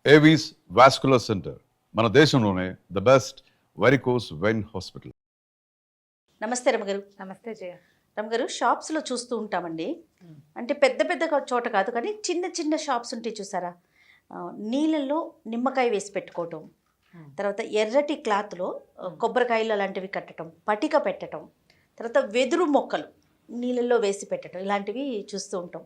Avis vascular centre మన దేశంలోనే the best varicose vein hospital. నమస్తే రమగారు. నమస్తే జయ. రమగారు, షాప్స్లో చూస్తూ ఉంటామండి. అంటే పెద్ద పెద్ద చోట కాదు కానీ చిన్న చిన్న షాప్స్ ఉంటాయి చూసారా, నీళ్ళల్లో నిమ్మకాయ వేసి పెట్టుకోవటం, తర్వాత ఎర్రటి క్లాత్లో కొబ్బరికాయలు అలాంటివి కట్టడం, పటిక పెట్టడం, తర్వాత వెదురు మొక్కలు నీళ్ళల్లో వేసి పెట్టడం, ఇలాంటివి చూస్తూ ఉంటాం.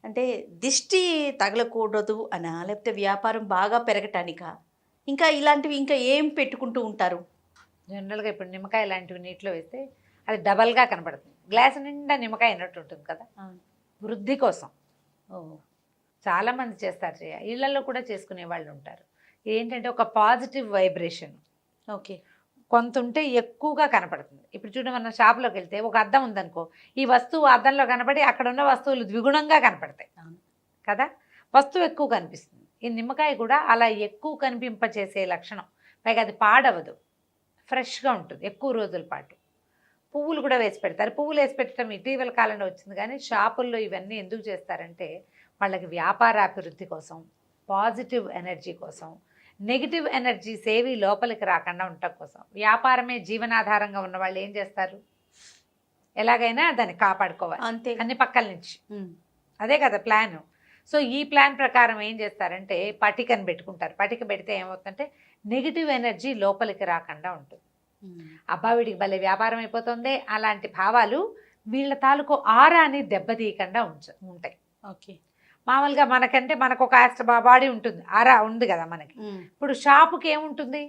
అంటే దిష్టి తగలకూడదు అనా, లేకపోతే వ్యాపారం బాగా పెరగటానికా, ఇంకా ఇలాంటివి ఇంకా ఏం పెట్టుకుంటూ ఉంటారు? జనరల్గా ఇప్పుడు నిమ్మకాయ లాంటివి నీటిలో వేస్తే అది డబల్గా కనపడుతుంది. గ్లాస్ నిండా నిమ్మకాయ అయినట్టు ఉంటుంది కదా, వృద్ధి కోసం. చాలామంది చేస్తారు జయ, ఇళ్లలో కూడా చేసుకునే వాళ్ళు ఉంటారు. ఏంటంటే ఒక పాజిటివ్ వైబ్రేషన్ ఓకే కొంత ఉంటే ఎక్కువగా కనపడుతుంది. ఇప్పుడు చూడండి, మన షాప్లోకి వెళ్తే ఒక అద్దం ఉందనుకో, ఈ వస్తువు అద్దంలో కనపడి అక్కడ ఉన్న వస్తువులు ద్విగుణంగా కనపడతాయి కదా, వస్తువు ఎక్కువ కనిపిస్తుంది. ఈ నిమ్మకాయ కూడా అలా ఎక్కువ కనిపింపచేసే లక్షణం. పైగా అది పాడవదు, ఫ్రెష్గా ఉంటుంది ఎక్కువ రోజుల పాటు. పువ్వులు కూడా వేసి పెడతారు. పువ్వులు వేసి పెట్టడం ఇటీవల కాలంలో వచ్చింది, కానీ షాపుల్లో ఇవన్నీ ఎందుకు చేస్తారంటే వాళ్ళకి వ్యాపారాభివృద్ధి కోసం, పాజిటివ్ ఎనర్జీ కోసం, నెగిటివ్ ఎనర్జీస్ ఏవి లోపలికి రాకుండా ఉండటం కోసం. వ్యాపారమే జీవనాధారంగా ఉన్న వాళ్ళు ఏం చేస్తారు, ఎలాగైనా దాన్ని కాపాడుకోవాలి అంతే, అన్ని పక్కల నుంచి. అదే కదా ప్లాన్. సో ఈ ప్లాన్ ప్రకారం ఏం చేస్తారంటే పటికను పెట్టుకుంటారు. పటిక పెడితే ఏమవుతుందంటే నెగిటివ్ ఎనర్జీ లోపలికి రాకుండా ఉంటుంది. అబ్బా వీడికి భలే వ్యాపారం అయిపోతుంది అలాంటి భావాలు వీళ్ళ తాలూకు ఆరాని దెబ్బతీయకుండా ఉంటాయి. ఓకే, మామూలుగా మనకంటే మనకు ఒక బాడీ ఉంటుంది, ఆరా ఉంది కదా మనకి. ఇప్పుడు షాపుకి ఏముంటుంది,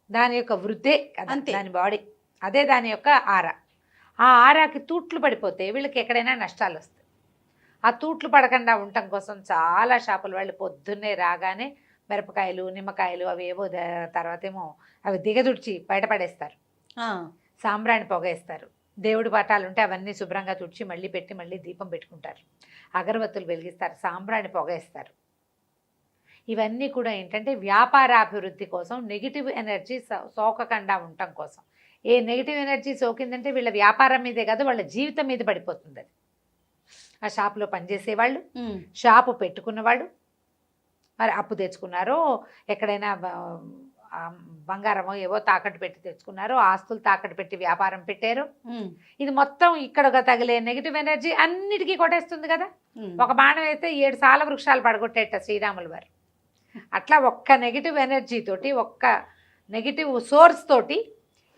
దాని యొక్క వృద్ధే కదా అంతే, దాని బాడీ, అదే దాని యొక్క ఆరా. ఆ ఆరాకి తూట్లు పడిపోతే వీళ్ళకి ఎక్కడైనా నష్టాలు వస్తాయి. ఆ తూట్లు పడకుండా ఉండటం కోసం చాలా షాపుల వాళ్ళు పొద్దున్నే రాగానే మిరపకాయలు, నిమ్మకాయలు అవి ఏవో, తర్వాత ఏమో అవి దిగదుడిచి బయటపడేస్తారు. సాంబ్రాణి పొగేస్తారు. దేవుడి పటాలు ఉంటే అవన్నీ శుభ్రంగా తుడిచి మళ్ళీ పెట్టి మళ్ళీ దీపం పెట్టుకుంటారు. అగరబత్తులు వెలిగిస్తారు, సాంబ్రాణి పొగేస్తారు. ఇవన్నీ కూడా ఏంటంటే వ్యాపారాభివృద్ధి కోసం, నెగిటివ్ ఎనర్జీ సోకకుండా ఉండటం కోసం. ఏ నెగిటివ్ ఎనర్జీ సోకిందంటే వీళ్ళ వ్యాపారం మీదే కాదు, వాళ్ళ జీవితం మీద పడిపోతుంది అది. ఆ షాపులో పనిచేసేవాళ్ళు, షాపు పెట్టుకున్నవాళ్ళు, మరి అప్పు తెచ్చుకున్నారో, ఎక్కడైనా బంగారమో ఏవో తాకట్టు పెట్టి తెచ్చుకున్నారో, ఆస్తులు తాకట్టు పెట్టి వ్యాపారం పెట్టారు. ఇది మొత్తం ఇక్కడ తగిలే నెగిటివ్ ఎనర్జీ అన్నిటికీ కొట్టేస్తుంది కదా. ఒక బాణం వేస్తే 7 సాల వృక్షాలు పడగొట్టేట శ్రీరాములు వారు. అట్లా ఒక్క నెగిటివ్ ఎనర్జీ తోటి, ఒక్క నెగిటివ్ సోర్స్ తోటి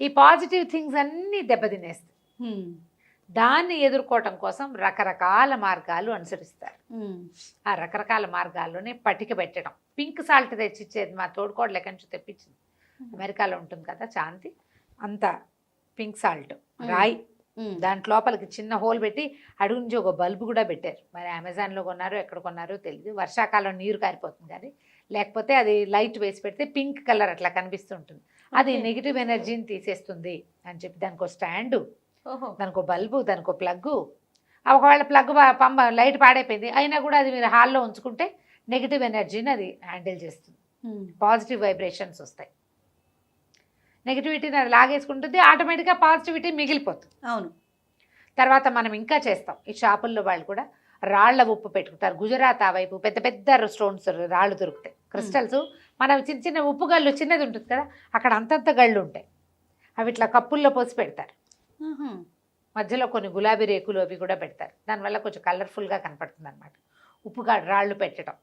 ఈ పాజిటివ్ థింగ్స్ అన్నీ దెబ్బతినేస్తాయి. దాన్ని ఎదుర్కోవటం కోసం రకరకాల మార్గాలు అనుసరిస్తారు. ఆ రకరకాల మార్గాల్లోనే పటిక పెట్టడం. పింక్ సాల్ట్ తెచ్చిచ్చేది మా తోడుకోడలు ఎక్కడి నుంచి తెప్పించింది, అమెరికాలో ఉంటుంది కదా శాంతి, అంత పింక్ సాల్ట్ రాయి, దాంట్ లోపలికి చిన్న హోల్ పెట్టి అడుగు నుంచి ఒక బల్బు కూడా పెట్టారు. మరి అమెజాన్లో కొన్నారో ఎక్కడ కొన్నారో తెలియదు. వర్షాకాలం నీరు కారిపోతుంది కానీ, లేకపోతే అది లైట్ వేసి పెడితే పింక్ కలర్ అట్లా కనిపిస్తుంటుంది. అది నెగిటివ్ ఎనర్జీని తీసేస్తుంది అని చెప్పి దానికి ఒక స్టాండు, దానికో బల్బు, దానికో ప్లగ్గు. ఒకవేళ ప్లగ్ పంప లైట్ పాడైపోయింది అయినా కూడా అది మీరు హాల్లో ఉంచుకుంటే నెగిటివ్ ఎనర్జీని అది హ్యాండిల్ చేస్తుంది. పాజిటివ్ వైబ్రేషన్స్ వస్తాయి. నెగిటివిటీని అది లాగేసుకుంటుంది, ఆటోమేటిక్గా పాజిటివిటీ మిగిలిపోతుంది. అవును. తర్వాత మనం ఇంకా చేస్తాం. ఈ షాపుల్లో వాళ్ళు కూడా రాళ్ల ఉప్పు పెట్టుకుంటారు. గుజరాత్ ఆ వైపు పెద్ద పెద్ద స్టోన్స్ రాళ్ళు దొరుకుతాయి, క్రిస్టల్స్. మనం చిన్న చిన్న ఉప్పు గళ్ళు చిన్నది ఉంటుంది కదా, అక్కడ అంతంత గళ్ళు ఉంటాయి. అవి ఇట్లా కప్పుల్లో పోసి పెడతారు. మధ్యలో కొన్ని గులాబీ రేకులు అవి కూడా పెడతారు. దానివల్ల కొంచెం కలర్ఫుల్గా కనపడుతుంది అనమాట. ఉప్పుగా రాళ్ళు పెట్టడం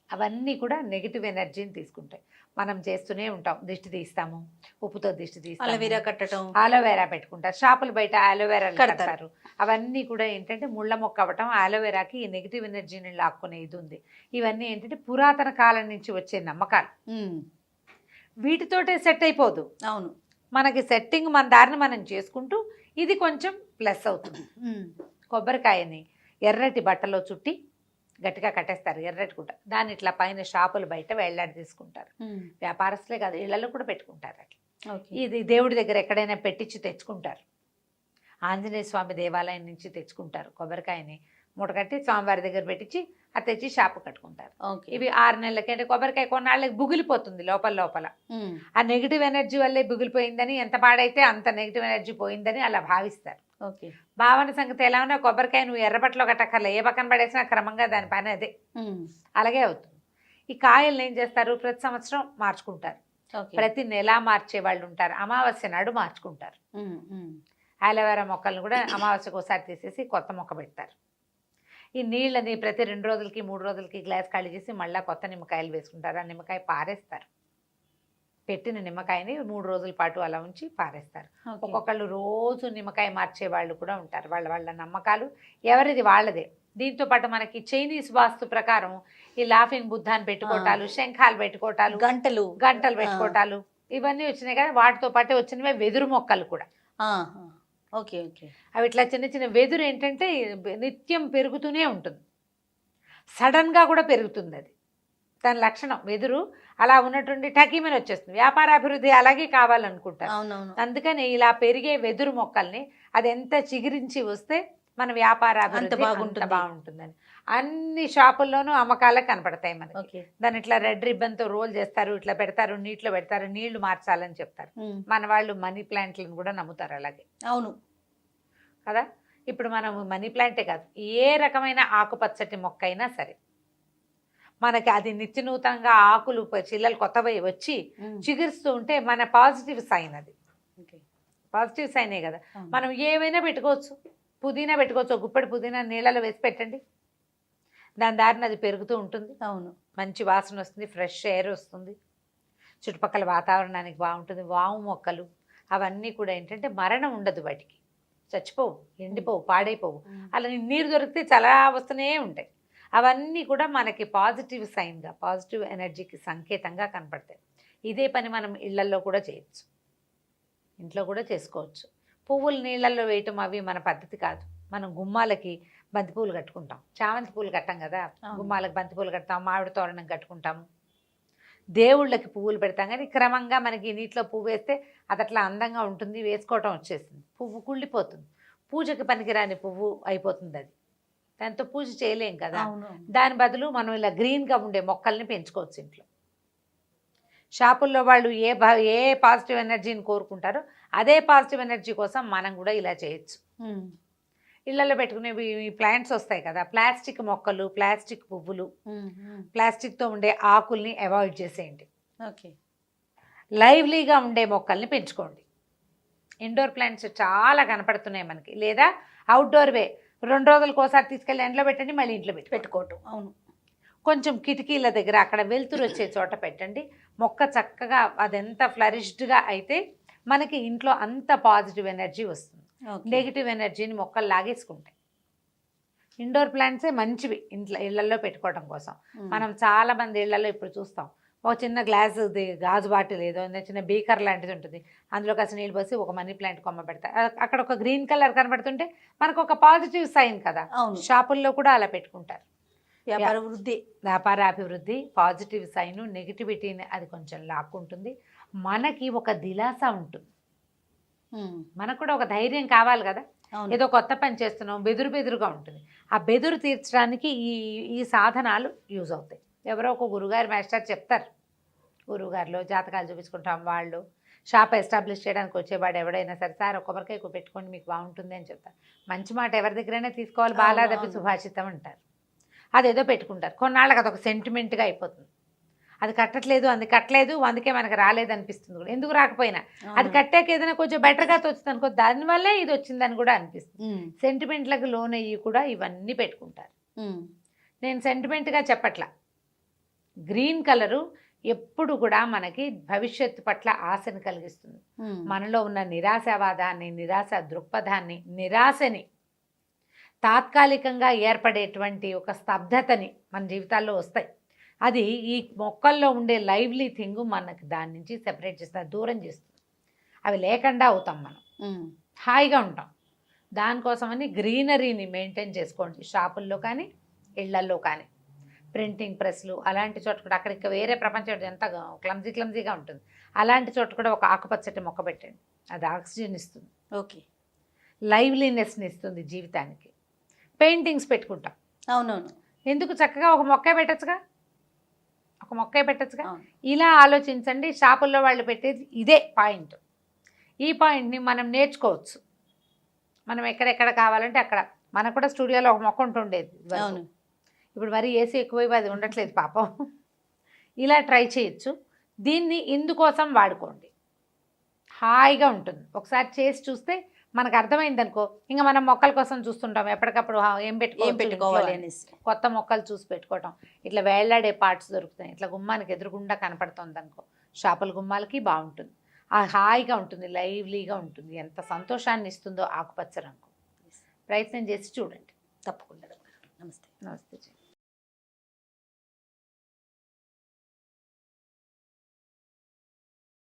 అవన్నీ కూడా నెగిటివ్ ఎనర్జీని తీసుకుంటాయి. మనం చేస్తూనే ఉంటాం, దిష్టి తీస్తాము, ఉప్పుతో దిష్టి తీస్తాము, అలోవెరా కట్టడం, ఆలోవెరా పెట్టుకుంటారు. షాపులు బయట ఆలోవెరా కడతారు. అవన్నీ కూడా ఏంటంటే ముళ్ళ మొక్క అవ్వటం. ఆలోవెరాకి ఈ నెగిటివ్ ఎనర్జీని లాక్కునే ఇది ఉంది. ఇవన్నీ ఏంటంటే పురాతన కాలం నుంచి వచ్చే నమ్మకాలు. వీటితోటే సెట్ అయిపోదు. అవును, మనకి సెట్టింగ్ మన దారిని మనం చేసుకుంటూ ఇది కొంచెం ప్లస్ అవుతుంది. కొబ్బరికాయని ఎర్రటి బట్టలో చుట్టి గట్టిగా కట్టేస్తారు, ఎర్రటి గుట్ట. దాన్ని ఇట్లా పైన షాపులు బయట వేళ్లాడి తీసుకుంటారు. వ్యాపారస్తులే కాదు, ఇళ్లలో కూడా పెట్టుకుంటారు అట్లా. ఇది దేవుడి దగ్గర ఎక్కడైనా పెట్టించి తెచ్చుకుంటారు. ఆంజనేయ స్వామి దేవాలయం నుంచి తెచ్చుకుంటారు కొబ్బరికాయని, మూట కట్టి స్వామివారి దగ్గర పెట్టించి అది తెచ్చి షాపు కట్టుకుంటారు. ఇవి 6 నెలలకి, అంటే కొబ్బరికాయ కొన్నాళ్ళకి బుగిలిపోతుంది లోపల. ఆ నెగిటివ్ ఎనర్జీ వల్లే బుగిలిపోయిందని, ఎంత పాడైతే అంత నెగిటివ్ ఎనర్జీ పోయిందని అలా భావిస్తారు. భావన సంగతి ఎలా ఉన్నా కొబ్బరికాయ నువ్వు ఎర్రబట్టలో కట్టక్కర్లే, ఏ పక్కన పడేసినా క్రమంగా దాని పని అదే అలాగే అవుతుంది. ఈ కాయల్ని ఏం చేస్తారు, ప్రతి సంవత్సరం మార్చుకుంటారు, ఓకే. ప్రతి నెల మార్చే వాళ్ళు ఉంటారు, అమావాస్య నాడు మార్చుకుంటారు. అలోవెరా మొక్కలను కూడా అమావాస్యకు ఒకసారి తీసేసి కొత్త మొక్క పెడతారు. ఈ నీళ్ళని ప్రతి 2 రోజులకి 3 రోజులకి గ్లాస్ ఖాళీ చేసి మళ్ళీ కొత్త నిమ్మకాయలు వేసుకుంటారు. ఆ నిమ్మకాయ పారేస్తారు, పెట్టిన నిమ్మకాయని 3 రోజుల పాటు అలా ఉంచి పారేస్తారు. ఒక్కొక్కళ్ళు రోజు నిమ్మకాయ మార్చే వాళ్ళు కూడా ఉంటారు. వాళ్ళ వాళ్ళ నమ్మకాలు ఎవరిది వాళ్ళదే. దీంతో పాటు మనకి చైనీస్ వాస్తు ప్రకారం ఈ లాఫింగ్ బుద్ధాన్ని పెట్టుకోవటాలు, శంఖాలు పెట్టుకోవటాలు, గంటలు పెట్టుకోవటాలు ఇవన్నీ వచ్చినాయి కదా. వాటితో పాటు వచ్చినవే వెదురు మొక్కలు కూడా. Okay okay. అవి ఇట్లా చిన్న చిన్న వెదురు ఏంటంటే నిత్యం పెరుగుతూనే ఉంటుంది, సడన్గా కూడా పెరుగుతుంది. అది దాని లక్షణం. వెదురు అలా ఉన్నటువంటి టకీమని వచ్చేస్తుంది. వ్యాపార అభివృద్ధి అలాగే కావాలనుకుంటారు. అందుకని ఇలా పెరిగే వెదురు మొక్కల్ని అది ఎంత చిగురించి వస్తే మన వ్యాపార అభివృద్ధి బాగుంటుందని అన్ని షాపుల్లోనూ అమ్మకాలకు కనపడతాయి మనకి. దాన్ని ఇట్లా రెడ్ రిబ్బన్తో రోల్ చేస్తారు, ఇట్లా పెడతారు, నీటిలో పెడతారు, నీళ్లు మార్చాలని చెప్తారు. మన వాళ్ళు మనీ ప్లాంట్లను కూడా నమ్ముతారు అలాగే. అవును కదా. ఇప్పుడు మనం మనీ ప్లాంటే కాదు, ఏ రకమైన ఆకుపచ్చటి మొక్క అయినా సరే మనకి అది నిత్యనూతనంగా ఆకులు చిల్లలు కొత్తవి వచ్చి చిగురుస్తూ ఉంటే మన పాజిటివ్ సైన్. అది పాజిటివ్ సైనే కదా. మనం ఏవైనా పెట్టుకోవచ్చు. పుదీనా పెట్టుకోవచ్చు, గుప్పెడు పుదీనా నీళ్ళలో వేసి పెట్టండి, దాని దారిని అది పెరుగుతూ ఉంటుంది. అవును, మంచి వాసన వస్తుంది, ఫ్రెష్ ఎయిర్ వస్తుంది, చుట్టుపక్కల వాతావరణానికి బాగుంటుంది. వాము మొక్కలు అవన్నీ కూడా ఏంటంటే మరణం ఉండదు, వాటికి చచ్చిపోవు, ఎండిపోవు, పాడైపోవు. అలా నీరు దొరికితే చాలా వస్తూనే ఉంటాయి. అవన్నీ కూడా మనకి పాజిటివ్ సైన్గా, పాజిటివ్ ఎనర్జీకి సంకేతంగా కనపడతాయి. ఇదే పని మనం ఇళ్లల్లో కూడా చేయొచ్చు, ఇంట్లో కూడా చేసుకోవచ్చు. పువ్వులు నీళ్ళల్లో వేయటం అవి మన పద్ధతి కాదు. మనం గుమ్మాలకి బంతిపూలు కట్టుకుంటాం, చామంతి పూలు కట్టాం కదా, గుమ్మాలకు బంతిపూలు కడతాం, మామిడి తోరణం కట్టుకుంటాము, దేవుళ్ళకి పువ్వులు పెడతాం. కానీ క్రమంగా మనకి నీటిలో పువ్వు వేస్తే అది అట్లా అందంగా ఉంటుంది, వేసుకోవటం వచ్చేస్తుంది, పువ్వు కుళ్ళిపోతుంది, పూజకి పనికిరాని పువ్వు అయిపోతుంది. అది దాంతో పూజ చేయలేం కదా. దాని బదులు మనం ఇలా గ్రీన్గా ఉండే మొక్కల్ని పెంచుకోవచ్చు ఇంట్లో. షాపుల్లో వాళ్ళు ఏ పాజిటివ్ ఎనర్జీని కోరుకుంటారో అదే పాజిటివ్ ఎనర్జీ కోసం మనం కూడా ఇలా చేయొచ్చు. ఇళ్లలో పెట్టుకునేవి ఈ ప్లాంట్స్ వస్తాయి కదా, ప్లాస్టిక్ మొక్కలు, ప్లాస్టిక్ పువ్వులు, ప్లాస్టిక్తో ఉండే ఆకుల్ని అవాయిడ్ చేసేయండి. ఓకే, లైవ్లీగా ఉండే మొక్కల్ని పెంచుకోండి. ఇండోర్ ప్లాంట్స్ చాలా కనపడుతున్నాయి మనకి. లేదా అవుట్డోర్వే 2 రోజులకు ఒకసారి తీసుకెళ్ళి ఎండలో పెట్టండి, మళ్ళీ ఇంట్లో పెట్టుకోవటం. అవును, కొంచెం కిటికీల దగ్గర అక్కడ వెలుతురు వచ్చే చోట పెట్టండి. మొక్క చక్కగా అదెంత ఫ్లరిష్డ్గా అయితే మనకి ఇంట్లో అంత పాజిటివ్ ఎనర్జీ వస్తుంది. నెగిటివ్ ఎనర్జీని మొక్కలు లాగేసుకుంటాయి. ఇండోర్ ప్లాంట్సే మంచివి ఇళ్లలో పెట్టుకోవడం కోసం. మనం చాలా మంది ఇళ్లలో ఇప్పుడు చూస్తాం, ఒక చిన్న గాజు బాటిల్ ఏదో చిన్న బీకర్ లాంటిది ఉంటుంది, అందులో కాస్త నీళ్ళు పోసి ఒక మనీ ప్లాంట్ కొమ్మ పెడతారు. అక్కడ ఒక గ్రీన్ కలర్ కనబడుతుంటే మనకు ఒక పాజిటివ్ సైన్ కదా. షాపుల్లో కూడా అలా పెట్టుకుంటారు. వ్యాపార అభివృద్ధి, పాజిటివ్ సైను, నెగిటివిటీని అది కొంచెం లాక్కుంటుంది. మనకి ఒక దిలాస ఉంటుంది, మనకు కూడా ఒక ధైర్యం కావాలి కదా. ఏదో కొత్త పని చేస్తున్నాం, బెదురుగా ఉంటుంది. ఆ బెదురు తీర్చడానికి ఈ సాధనాలు యూజ్ అవుతాయి. ఎవరో ఒక గురుగారు మాస్టర్ చెప్తారు, గురువుగారిలో జాతకాలు చూపించుకుంటాం. వాళ్ళు షాప్ ఎస్టాబ్లిష్ చేయడానికి వచ్చేవాడు ఎవడైనా సరే, సార్ ఒక కొబ్బరికాయ పెట్టుకోండి మీకు బాగుంటుంది అని చెప్తారు. మంచి మాట ఎవరి దగ్గరైనా తీసుకోవాలి, బాలాదపి సుభాషితం అంటారు. అదేదో పెట్టుకుంటారు, కొన్నాళ్ళకి అదొక సెంటిమెంట్గా అయిపోతుంది. అది కట్టట్లేదు, అందుకే మనకు రాలేదు అనిపిస్తుంది కూడా. ఎందుకు రాకపోయినా అది కట్టాక ఏదైనా కొంచెం బెటర్గా తోచుతుంది అనుకో, దానివల్లే ఇది వచ్చిందని కూడా అనిపిస్తుంది. సెంటిమెంట్లకు లోన్ అయ్యి కూడా ఇవన్నీ పెట్టుకుంటారు. నేను సెంటిమెంట్గా చెప్పట్లా. గ్రీన్ కలరు ఎప్పుడు కూడా మనకి భవిష్యత్తు పట్ల ఆశను కలిగిస్తుంది. మనలో ఉన్న నిరాశావాదాన్ని, నిరాశ దృక్పథాన్ని, నిరాశని, తాత్కాలికంగా ఏర్పడేటువంటి ఒక స్తబ్దతని మన జీవితాల్లో వస్తాయి. అది ఈ మొక్కల్లో ఉండే లైవ్లీ థింగ్ మనకి దాని నుంచి సెపరేట్ చేస్తుంది, దూరం చేస్తుంది. అవి లేకుండా అవుతాం, మనం హాయిగా ఉంటాం. దానికోసమని గ్రీనరీని మెయింటైన్ చేసుకోండి. షాపుల్లో కానీ ఇళ్లల్లో కానీ, ప్రింటింగ్ ప్రెస్లు అలాంటి చోట కూడా, అక్కడ ఇంకా వేరే ప్రపంచం ఎంత క్లమ్జీగా ఉంటుంది, అలాంటి చోట కూడా ఒక ఆకుపచ్చటి మొక్క పెట్టండి. అది ఆక్సిజన్ ఇస్తుంది, ఓకే, లైవ్లీనెస్ని ఇస్తుంది జీవితానికి. పెయింటింగ్స్ పెట్టుకుంటాం. అవునవును, ఎందుకు చక్కగా ఒక మొక్కే పెట్టచ్చుగా. ఇలా ఆలోచించండి. షాపుల్లో వాళ్ళు పెట్టేది ఇదే పాయింట్. ఈ పాయింట్ని మనం నేర్చుకోవచ్చు. మనం ఎక్కడెక్కడ కావాలంటే అక్కడ. మనకు కూడా స్టూడియోలో ఒక మొక్క ఉంటుండేది, ఇప్పుడు మరి ఏసీ ఎక్కువ అది ఉండట్లేదు పాపం. ఇలా ట్రై చేయొచ్చు. దీన్ని ఇందుకోసం వాడుకోండి, హాయిగా ఉంటుంది. ఒకసారి చేసి చూస్తే మనకు అర్థమైంది అనుకో, ఇంకా మనం మొక్కల కోసం చూస్తుంటాం ఎప్పటికప్పుడు ఏం పెట్టుకోవాలి అని. అనేసి. కొత్త మొక్కలు చూసి పెట్టుకోవటం, ఇట్లా వేళ్లాడే పార్ట్స్ దొరుకుతాయి, ఇట్లా గుమ్మానికి ఎదురుగుండా కనపడుతుంది అనుకో, షాపుల గుమ్మాలకి బాగుంటుంది. ఆ హాయిగా ఉంటుంది, లైవ్లీగా ఉంటుంది. ఎంత సంతోషాన్ని ఇస్తుందో ఆకుపచ్చ రంగు. ప్రయత్నం చేసి చూడండి. తప్పకుండా. నమస్తే. నమస్తే.